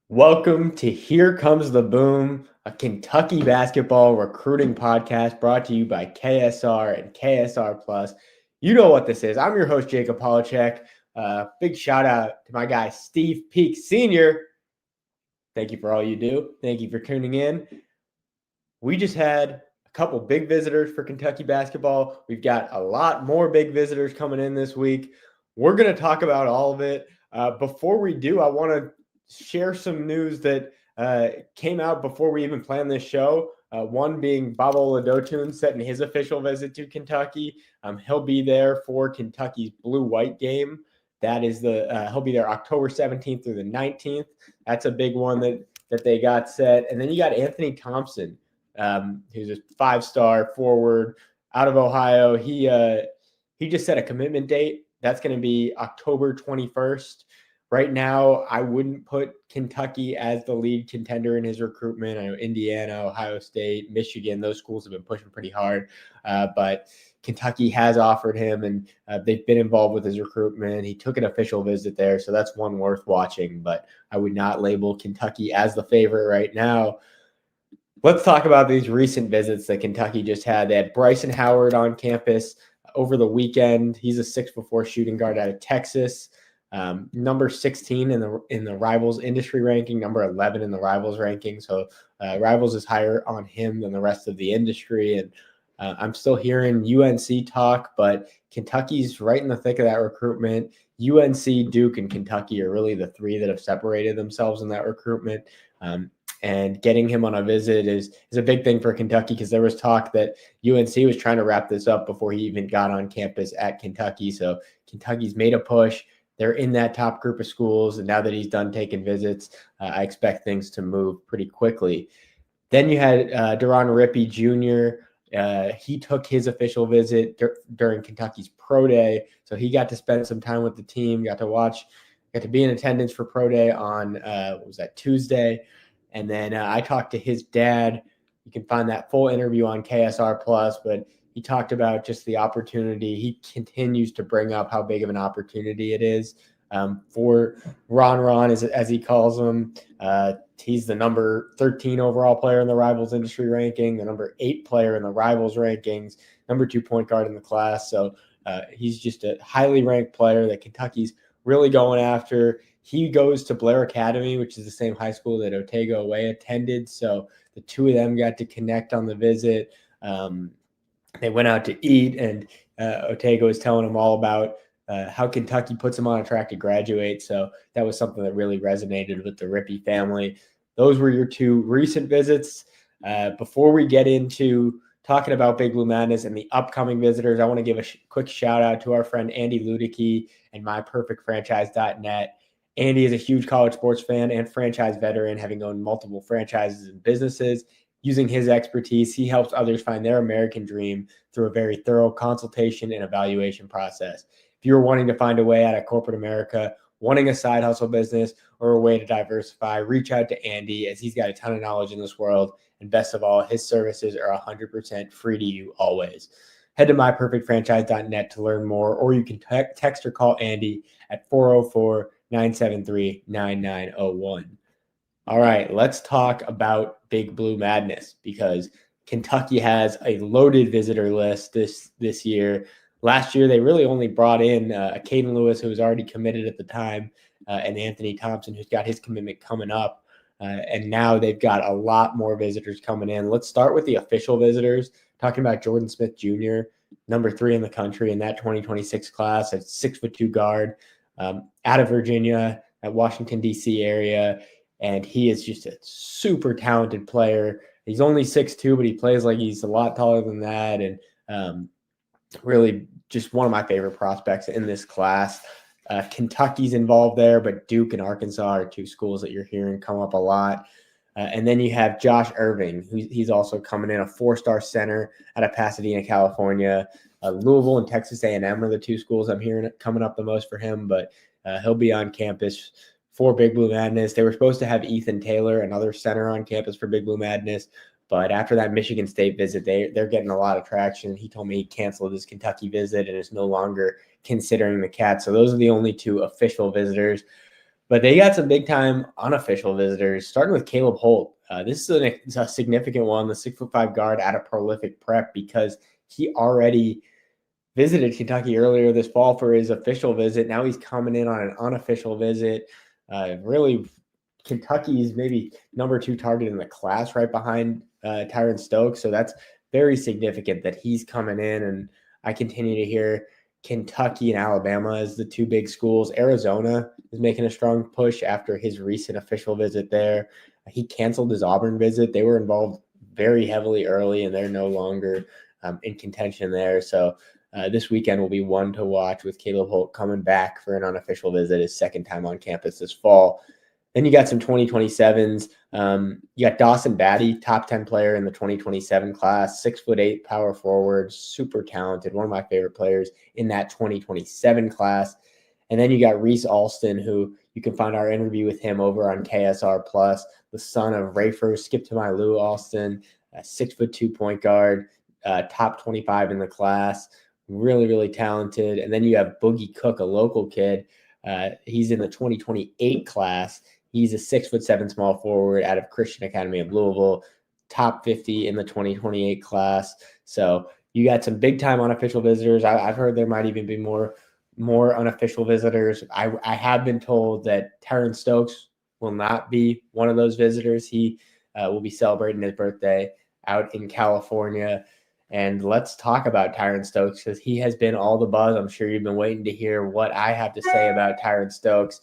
Welcome to Here Comes the Boom, a Kentucky basketball recruiting podcast brought to you by KSR and KSR Plus. You know what this is. I'm your host, Jacob Polacheck. Big shout out to my guy, Steve Peak Sr. Thank you for all you do. Thank you for tuning in. We just had a couple big visitors for Kentucky basketball. We've got a lot more big visitors coming in this week. We're going to talk about all of it. Before we do, I want to share some news that came out before we even planned this show. One being Baba Oladotun setting his official visit to Kentucky. He'll be there for Kentucky's blue-white game. That is he'll be there October 17th through the 19th. That's a big one that they got set. And then you got Anthony Thompson, who's a five-star forward out of Ohio. He just set a commitment date. That's going to be October 21st. Right now, I wouldn't put Kentucky as the lead contender in his recruitment. I know Indiana, Ohio State, Michigan, those schools have been pushing pretty hard. But Kentucky has offered him, and they've been involved with his recruitment. He took an official visit there, so that's one worth watching. But I would not label Kentucky as the favorite right now. Let's talk about these recent visits that Kentucky just had. They had Bryson Howard on campus over the weekend. He's a 6'4" shooting guard out of Texas. Number 16 in the Rivals industry ranking, number 11 in the Rivals ranking. So Rivals is higher on him than the rest of the industry. And I'm still hearing UNC talk, but Kentucky's right in the thick of that recruitment. UNC, Duke, and Kentucky are really the three that have separated themselves in that recruitment. And getting him on a visit is a big thing for Kentucky, because there was talk that UNC was trying to wrap this up before he even got on campus at Kentucky. So Kentucky's made a push. They're in that top group of schools, and now that he's done taking visits, I expect things to move pretty quickly. Then you had Tyran Rippey Jr. He took his official visit during Kentucky's Pro Day, so he got to spend some time with the team, got to be in attendance for Pro Day on Tuesday. And then I talked to his dad. You can find that full interview on KSR Plus, but he talked about just the opportunity. He continues to bring up how big of an opportunity it is for Ron, as he calls him. He's the number 13 overall player in the Rivals industry ranking, the number 8 player in the Rivals rankings, number 2 point guard in the class. So he's just a highly ranked player that Kentucky's really going after. He goes to Blair Academy, which is the same high school that Otego Away attended. So the two of them got to connect on the visit. They went out to eat, and Otego was telling him all about how Kentucky puts him on a track to graduate. So that was something that really resonated with the Rippey family. Those were your two recent visits. Before we get into talking about Big Blue Madness and the upcoming visitors, I want to give a quick shout out to our friend Andy Ludicky and MyPerfectFranchise.net. Andy is a huge college sports fan and franchise veteran, having owned multiple franchises and businesses. Using his expertise, he helps others find their American dream through a very thorough consultation and evaluation process. If you're wanting to find a way out of corporate America, wanting a side hustle business, or a way to diversify, reach out to Andy, as he's got a ton of knowledge in this world. And best of all, his services are 100% free to you always. Head to myperfectfranchise.net to learn more, or you can text or call Andy at 404-973-9901. All right, let's talk about Big Blue Madness, because Kentucky has a loaded visitor list this year. Last year, they really only brought in Caden Lewis, who was already committed at the time, and Anthony Thompson, who's got his commitment coming up. And now they've got a lot more visitors coming in. Let's start with the official visitors, talking about Jordan Smith Jr., number 3 in the country in that 2026 class, a 6'2" guard out of Virginia, at Washington, D.C. area. And he is just a super talented player. He's only 6'2", but he plays like he's a lot taller than that. And really just one of my favorite prospects in this class. Kentucky's involved there, but Duke and Arkansas are two schools that you're hearing come up a lot. And then you have Josh Irving, he's also coming in, a 4-star center out of Pasadena, California. Louisville and Texas A&M are the two schools I'm hearing coming up the most for him, but he'll be on campus for Big Blue Madness. They were supposed to have Ethan Taylor, another center, on campus for Big Blue Madness, but after that Michigan State visit, they're getting a lot of traction. He told me he canceled his Kentucky visit and is no longer considering the Cats. So those are the only two official visitors. But they got some big-time unofficial visitors, starting with Caleb Holt. This is a significant one, the 6'5" guard out of Prolific Prep, because he already visited Kentucky earlier this fall for his official visit. Now he's coming in on an unofficial visit. Really, Kentucky's maybe number 2 target in the class, right behind Tyran Stokes. So that's very significant that he's coming in. And I continue to hear Kentucky and Alabama as the 2 big schools. Arizona is making a strong push after his recent official visit there. He canceled his Auburn visit. They were involved very heavily early, and they're no longer in contention there. So this weekend will be one to watch, with Caleb Holt coming back for an unofficial visit, his second time on campus this fall. Then you got some 2027s. You got Dawson Batty, top 10 player in the 2027 class, 6'8" power forward, super talented, one of my favorite players in that 2027 class. And then you got Reese Alston, who you can find our interview with him over on KSR Plus, the son of Rafer Skip to My Lou Alston, a 6'2" point guard, top 25 in the class, really, really talented. And then you have Boogie Cook, a local kid. He's in the 2028 class. He's a 6'7" small forward out of Christian Academy of Louisville, top 50 in the 2028 class. So you got some big time unofficial visitors. I've heard there might even be more unofficial visitors. I have been told that Tyran Stokes will not be one of those visitors. He will be celebrating his birthday out in California. And let's talk about Tyran Stokes, because he has been all the buzz. I'm sure you've been waiting to hear what I have to say about Tyran Stokes.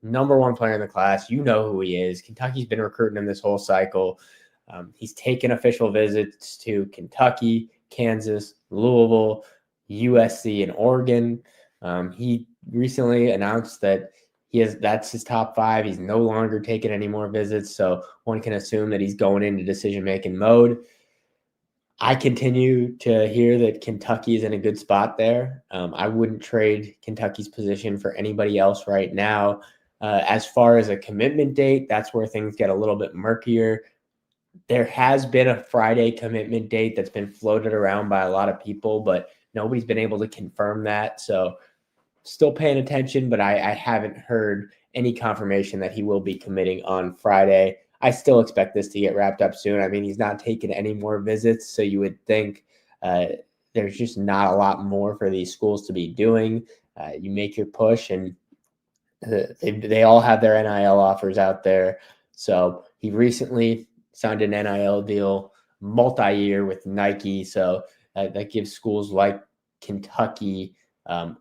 Number 1 player in the class. You know who he is. Kentucky's been recruiting him this whole cycle. He's taken official visits to Kentucky, Kansas, Louisville, USC, and Oregon. He recently announced that that's his top 5. He's no longer taking any more visits, so one can assume that he's going into decision-making mode. I continue to hear that Kentucky is in a good spot there. I wouldn't trade Kentucky's position for anybody else right now. As far as a commitment date, that's where things get a little bit murkier. There has been a Friday commitment date that's been floated around by a lot of people, but nobody's been able to confirm that. So still paying attention, but I haven't heard any confirmation that he will be committing on Friday. I still expect this to get wrapped up soon. I mean, he's not taking any more visits, so you would think there's just not a lot more for these schools to be doing. You make your push, and they all have their NIL offers out there. So he recently signed an NIL deal, multi-year, with Nike. So that gives schools like Kentucky,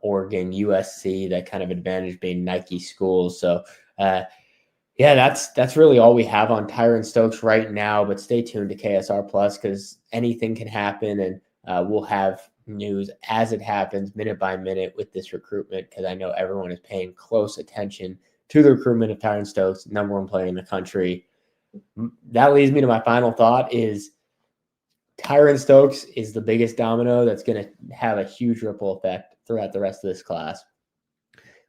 Oregon, USC that kind of advantage, being Nike schools. So yeah, that's really all we have on Tyran Stokes right now. But stay tuned to KSR Plus, because anything can happen, and we'll have news as it happens, minute by minute, with this recruitment, because I know everyone is paying close attention to the recruitment of Tyran Stokes, number 1 player in the country. That leads me to my final thought: is Tyran Stokes is the biggest domino that's going to have a huge ripple effect throughout the rest of this class.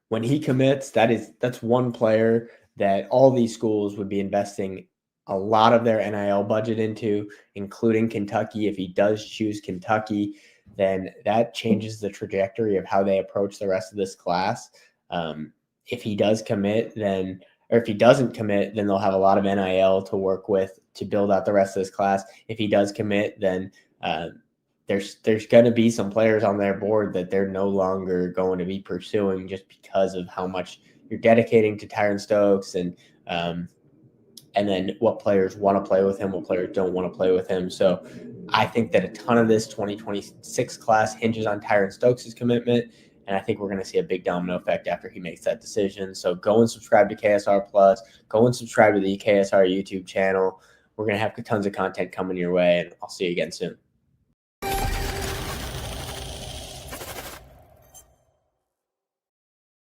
When he commits, that's one player that all these schools would be investing a lot of their NIL budget into, including Kentucky. If he does choose Kentucky, then that changes the trajectory of how they approach the rest of this class. If he does commit, or if he doesn't commit, then they'll have a lot of NIL to work with to build out the rest of this class. If he does commit, then there's going to be some players on their board that they're no longer going to be pursuing, just because of how much you're dedicating to Tyran Stokes, and then what players want to play with him, what players don't want to play with him. So I think that a ton of this 2026 class hinges on Tyran Stokes' commitment, and I think we're going to see a big domino effect after he makes that decision. So go and subscribe to KSR Plus. Go and subscribe to the KSR YouTube channel. We're going to have tons of content coming your way, and I'll see you again soon.